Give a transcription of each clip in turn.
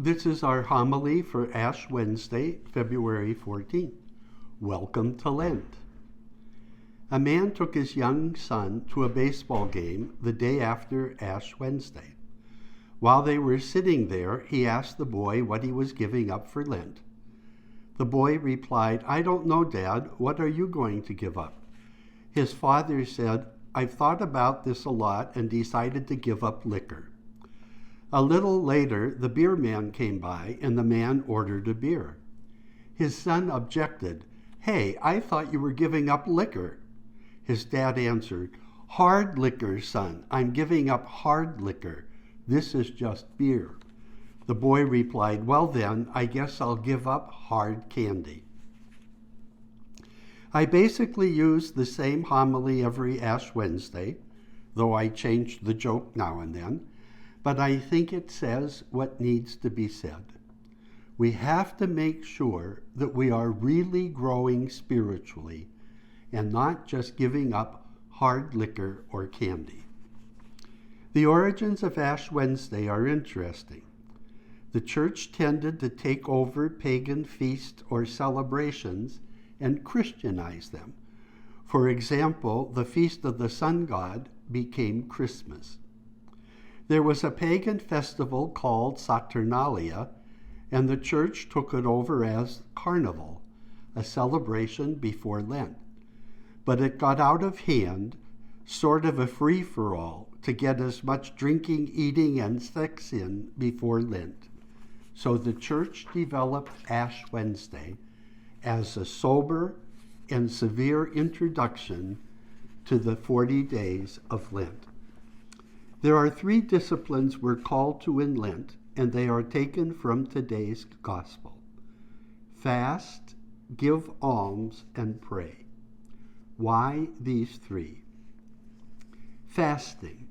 This is our homily for Ash Wednesday, February 14th. Welcome to Lent. A man took his young son to a baseball game the day after Ash Wednesday. While they were sitting there, he asked the boy what he was giving up for Lent. The boy replied, "I don't know, Dad. What are you going to give up?" His father said, "I've thought about this a lot and decided to give up liquor." A little later, the beer man came by and the man ordered a beer. His son objected, "Hey, I thought you were giving up liquor." His dad answered, "Hard liquor, son. I'm giving up hard liquor. This is just beer." The boy replied, "Well then, I guess I'll give up hard candy." I basically use the same homily every Ash Wednesday, though I change the joke now and then, but I think it says what needs to be said. We have to make sure that we are really growing spiritually and not just giving up hard liquor or candy. The origins of Ash Wednesday are interesting. The church tended to take over pagan feasts or celebrations and Christianize them. For example, the feast of the sun god became Christmas. There was a pagan festival called Saturnalia, and the church took it over as Carnival, a celebration before Lent. But it got out of hand, sort of a free-for-all, to get as much drinking, eating, and sex in before Lent. So the church developed Ash Wednesday as a sober and severe introduction to the 40 days of Lent. There are 3 disciplines we're called to in Lent, and they are taken from today's gospel: fast, give alms, and pray. Why these 3? Fasting.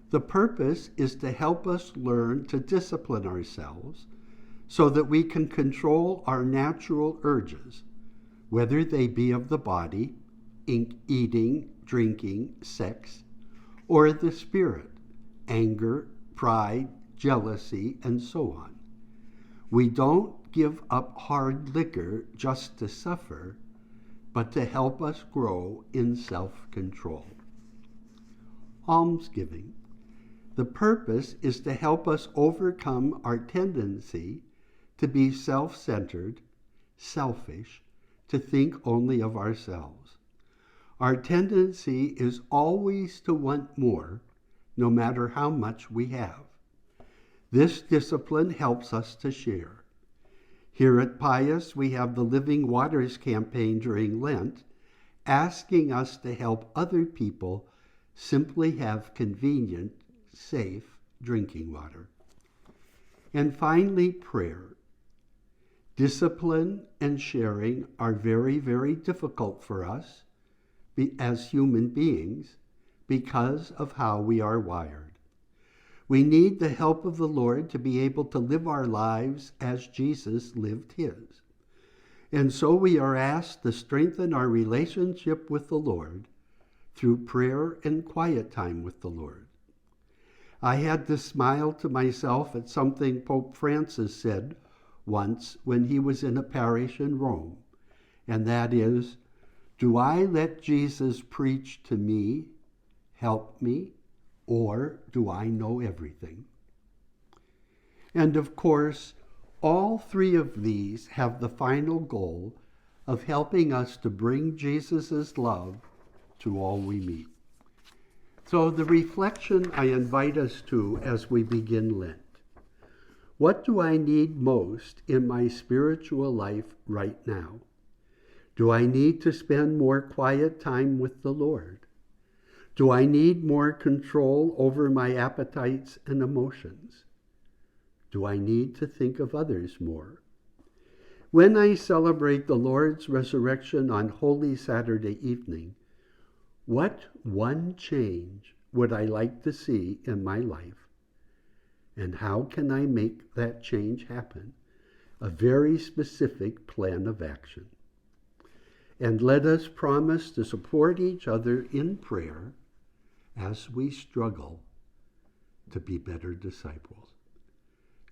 The purpose is to help us learn to discipline ourselves so that we can control our natural urges, whether they be of the body, eating, drinking, sex, or the spirit, anger, pride, jealousy, and so on. We don't give up hard liquor just to suffer, but to help us grow in self-control. Almsgiving. The purpose is to help us overcome our tendency to be self-centered, selfish, to think only of ourselves. Our tendency is always to want more, no matter how much we have. This discipline helps us to share. Here at Pius, we have the Living Waters campaign during Lent, asking us to help other people simply have convenient, safe drinking water. And finally, prayer. Discipline and sharing are very, very difficult for us as human beings because of how we are wired. We need the help of the Lord to be able to live our lives as Jesus lived his. And so we are asked to strengthen our relationship with the Lord through prayer and quiet time with the Lord. I had to smile to myself at something Pope Francis said once when he was in a parish in Rome, and that is, "Do I let Jesus preach to me, help me, or do I know everything?" And of course, all 3 of these have the final goal of helping us to bring Jesus' love to all we meet. So the reflection I invite us to as we begin Lent: what do I need most in my spiritual life right now? Do I need to spend more quiet time with the Lord? Do I need more control over my appetites and emotions? Do I need to think of others more? When I celebrate the Lord's resurrection on Holy Saturday evening, what one change would I like to see in my life? And how can I make that change happen? A very specific plan of action. And let us promise to support each other in prayer as we struggle to be better disciples.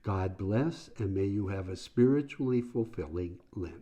God bless, and may you have a spiritually fulfilling Lent.